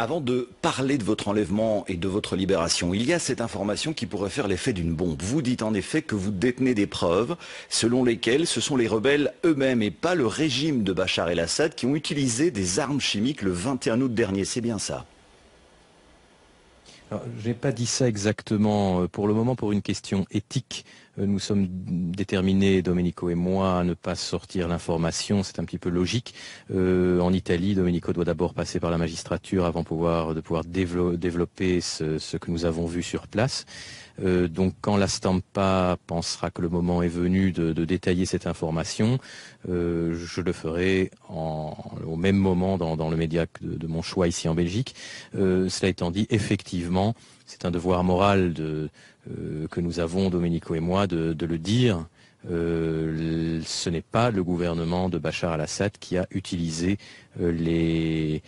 Avant de parler de votre enlèvement et de votre libération, il y a cette information qui pourrait faire l'effet d'une bombe. Vous dites en effet que vous détenez des preuves selon lesquelles ce sont les rebelles eux-mêmes et pas le régime de Bachar el-Assad qui ont utilisé des armes chimiques le 21 août dernier. C'est bien ça? Je n'ai pas dit ça exactement. Pour le moment, pour une question éthique, nous sommes déterminés, Domenico et moi, à ne pas sortir l'information. C'est un petit peu logique. En Italie, Domenico doit d'abord passer par la magistrature avant de pouvoir développer ce que nous avons vu sur place. Donc quand la Stampa pensera que le moment est venu de détailler cette information, je le ferai au même moment dans le média de mon choix ici en Belgique. Cela étant dit, effectivement, c'est un devoir moral que nous avons, Domenico et moi, de le dire. Ce n'est pas le gouvernement de Bachar al-Assad qui a utilisé les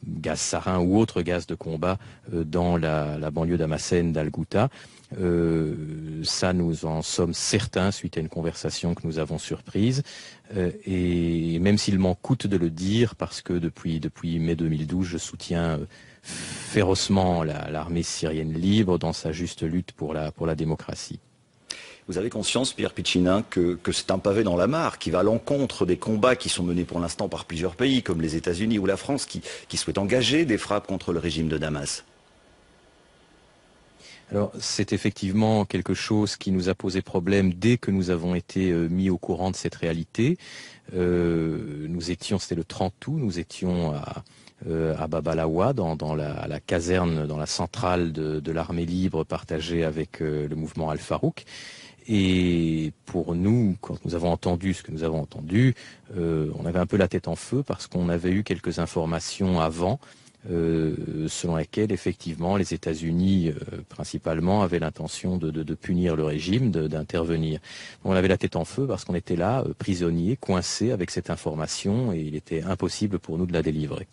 gaz sarin ou autres gaz de combat dans la banlieue d'Hamassen d'Al-Ghouta. Ça, nous en sommes certains suite à une conversation que nous avons surprise. Et même s'il m'en coûte de le dire, parce que depuis mai 2012, je soutiens férocement l'armée syrienne libre dans sa juste lutte pour la démocratie. Vous avez conscience, Pierre Piccina, que c'est un pavé dans la mare qui va à l'encontre des combats qui sont menés pour l'instant par plusieurs pays, comme les États-Unis ou la France, qui souhaitent engager des frappes contre le régime de Damas? Alors, c'est effectivement quelque chose qui nous a posé problème dès que nous avons été mis au courant de cette réalité. C'était le 30 août, nous étions à Babalawa, dans la caserne, dans la centrale de l'armée libre partagée avec le mouvement Al-Farouk. Et pour nous, quand nous avons entendu ce que nous avons entendu, on avait un peu la tête en feu parce qu'on avait eu quelques informations avant selon lesquelles effectivement les États-Unis principalement avaient l'intention de punir le régime, d'intervenir. On avait la tête en feu parce qu'on était là, prisonniers, coincés avec cette information et il était impossible pour nous de la délivrer.